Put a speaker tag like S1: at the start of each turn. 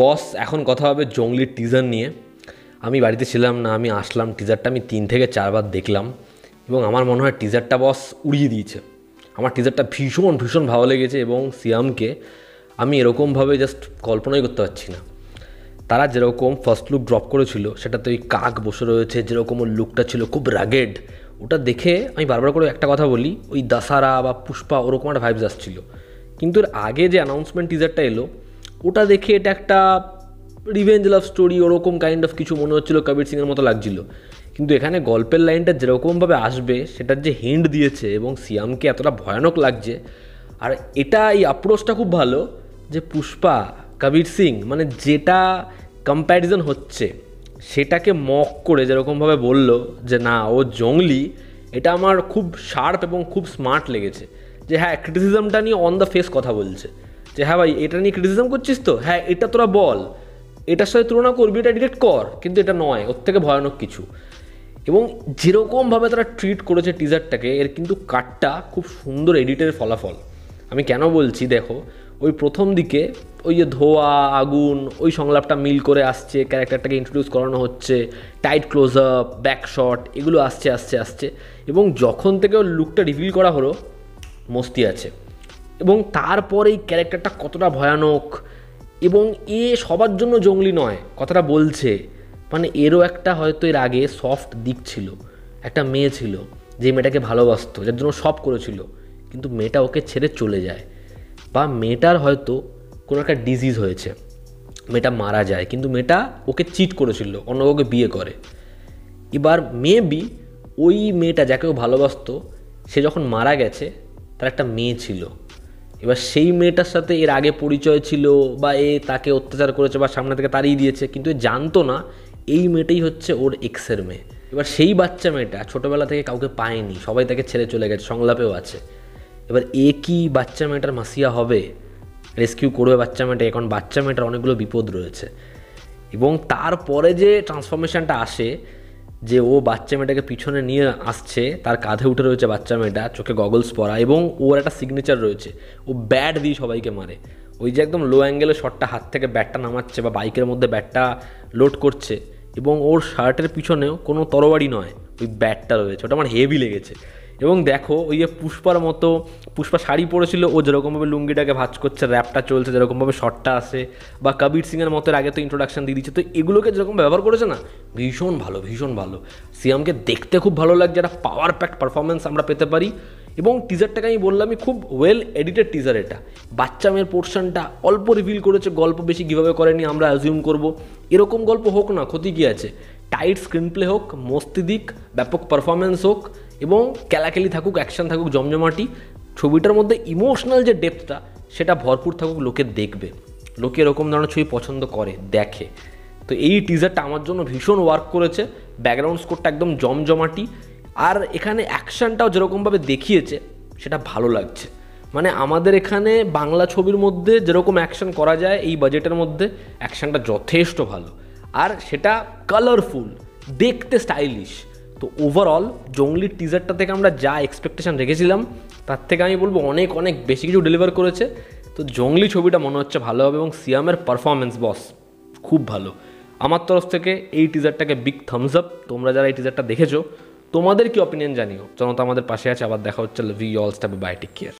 S1: বস এখন কথা হবে জঙ্গলির টিজার নিয়ে। আমি বাড়িতে ছিলাম না, আমি আসলাম, টিজারটা আমি 3 থেকে 4 বার দেখলাম এবং আমার মনে হয় টিজারটা বস উড়িয়ে দিয়েছে। আমার টিজারটা ভীষণ ভীষণ ভালো লেগেছে এবং সিয়ামকে আমি এরকমভাবে জাস্ট কল্পনাই করতে পারছি না। তারা যেরকম ফার্স্ট লুক ড্রপ করেছিল সেটাতে ওই কাক বসে রয়েছে, যেরকম ওর লুকটা ছিল খুব রাগেড, ওটা দেখে আমি বারবার করে একটা কথা বলি, ওই দাসারা বা পুষ্পা ওরকম একটা ভাইবস আসছিল। কিন্তু এর আগে যে অ্যানাউন্সমেন্ট টিজারটা এলো ওটা দেখে এটা একটা রিভেঞ্জ লাভ স্টোরি ওরকম কাইন্ড অফ কিছু মনে হচ্ছিলো, কবির সিংয়ের মতো লাগছিল। কিন্তু এখানে গল্পের লাইনটা যেরকমভাবে আসবে সেটার যে হিন্ট দিয়েছে এবং সিয়ামকে এতটা ভয়ানক লাগছে, আর এটা এই অ্যাপ্রোচটা খুব ভালো যে পুষ্পা কবির সিং মানে যেটা কম্প্যারিজন হচ্ছে সেটাকে মক করে যেরকমভাবে বলল যে না ও জঙ্গলি, এটা আমার খুব শার্প এবং খুব স্মার্ট লেগেছে। যে হ্যাঁ, ক্রিটিসিজমটা নিয়ে অন দ্য ফেস কথা বলছে যে হ্যাঁ ভাই এটা নিয়ে ক্রিটিসিজম করছিস তো, হ্যাঁ এটা তোরা বল, এটার সাথে তুলনা করবি, এটা ডিরেক্ট কর, কিন্তু এটা নয়, ওর থেকে ভয়ানক কিছু। এবং যেরকমভাবে তারা ট্রিট করেছে টিজারটাকে, এর কিন্তু কাটটা খুব সুন্দর এডিটের ফলাফল। আমি কেন বলছি, দেখো ওই প্রথম দিকে ওই যে ধোয়া আগুন ওই সংলাপটা মিল করে আসছে, ক্যারেক্টারটাকে ইন্ট্রোডিউস করানো হচ্ছে, tight close up back shot এগুলো আসছে আসছে আসছে, এবং যখন থেকে ওর লুকটা রিভিল করা হলো মস্তি আছে। এবং তারপর এই ক্যারেক্টারটা কতটা ভয়ানক, এবং এ সবার জন্য জঙ্গলি নয় কথাটা বলছে, মানে এরও একটা হয়তো এর আগে সফট দিক ছিল, একটা মেয়ে ছিল যে মেয়েটাকে ভালোবাসতো, যার জন্য সব করেছিল, কিন্তু মেয়েটা ওকে ছেড়ে চলে যায়, বা মেয়েটার হয়তো কোনো একটা ডিজিজ হয়েছে, মেয়েটা মারা যায়, কিন্তু মেয়েটা ওকে চিট করেছিল, অন্য কাউকে বিয়ে করে। এবার মেবি ওই মেয়েটা যাকে ও ভালোবাসতো সে যখন মারা গেছে তার একটা মেয়ে ছিল, এবার সেই মেয়েটার সাথে এর আগে পরিচয় ছিল, বা এ তাকে অত্যাচার করেছে বা সামনে থেকে তাড়িয়ে দিয়েছে, কিন্তু এ জানতো না এই মেয়েটাই হচ্ছে ওর এক্সের মেয়ে। এবার সেই বাচ্চা মেয়েটা ছোটোবেলা থেকে কাউকে পায়নি, সবাই তাকে ছেড়ে চলে গেছে, সংলাপেও আছে। এবার এ কি বাচ্চা মেয়েটার মাসিয়া হবে, রেস্কিউ করবে বাচ্চা মেয়েটা, এখন বাচ্চা মেয়েটার অনেকগুলো বিপদ রয়েছে। এবং তারপরে যে ট্রান্সফরমেশনটা আসে, যে ও বাচ্চা মেয়েটাকে পিছনে নিয়ে আসছে, তার কাঁধে উঠে রয়েছে বাচ্চা মেয়েটা, চোখে গগলস পরা, এবং ওর একটা সিগনেচার রয়েছে, ও ব্যাট দিয়ে সবাইকে মারে। ওই যে একদম লো অ্যাঙ্গেলে শটটা, হাত থেকে ব্যাটটা নামাচ্ছে বা বাইকের মধ্যে ব্যাটটা লোড করছে, এবং ওর শার্টের পিছনেও কোনো তরবারি নয়, ওই ব্যাটটা রয়েছে, ওটা আমার হেভি লেগেছে। এবং দেখো ওই যে পুষ্পার মতো, পুষ্পা শাড়ি পরেছিল, ও যেরকমভাবে লুঙ্গিটাকে ভাঁজ করছে, র্যাপটা চলছে, যেরকমভাবে শটটা আসে, বা কবির সিংয়ের মতো আগে তো ইন্ট্রোডাকশন দিয়ে দিচ্ছে, তো এগুলোকে যেরকম ব্যবহার করেছে না, ভীষণ ভালো ভীষণ ভালো। সিয়ামকে দেখতে খুব ভালো লাগছে, একটা পাওয়ার প্যাক্ট পারফরমেন্স আমরা পেতে পারি। এবং টিজারটাকে আমি বললামই খুব ওয়েল এডিটেড টিজার এটা। বাচ্চা মেয়ের পোর্শনটা অল্প রিভিল করেছে, গল্প বেশি কীভাবে করেনি আমরা অ্যাজিউম করব, এরকম গল্প হোক না, ক্ষতি কী আছে, টাইট স্ক্রিন প্লে হোক, মস্তি দিক, ব্যাপক পারফরমেন্স হোক, এবং ক্যালাকেলি থাকুক, অ্যাকশন থাকুক জমজমাটি, ছবিটার মধ্যে ইমোশনাল যে ডেপথটা সেটা ভরপুর থাকুক, লোকে দেখবে, লোকে এরকম ধরনের ছবি পছন্দ করে, দেখে। তো এই টিজারটা আমার জন্য ভীষণ ওয়ার্ক করেছে, ব্যাকগ্রাউন্ড স্কোরটা একদম জমজমাটি, আর এখানে অ্যাকশানটাও যেরকমভাবে দেখিয়েছে সেটা ভালো লাগছে। মানে আমাদের এখানে বাংলা ছবির মধ্যে যেরকম অ্যাকশন করা যায় এই বাজেটের মধ্যে, অ্যাকশানটা যথেষ্ট ভালো, আর সেটা কালারফুল, দেখতে স্টাইলিশ। তো ওভারঅল জঙ্গলির টিজারটা থেকে আমরা যা এক্সপেকটেশন রেখেছিলাম তার থেকে আমি বলবো অনেক অনেক বেশি কিছু ডেলিভার করেছে। তো জঙ্গলি ছবিটা মনে হচ্ছে ভালো হবে, এবং সিয়ামের পারফরমেন্স বস খুব ভালো। আমার তরফ থেকে এই টিজারটাকে বিগ থামস আপ। তোমরা যারা এই টিজারটা দেখেছো তোমাদের কি অপিনিয়ন জানিও, জনতা আমাদের পাশে আছে। আবার দেখা হচ্ছে, love you all, stay bye, take care.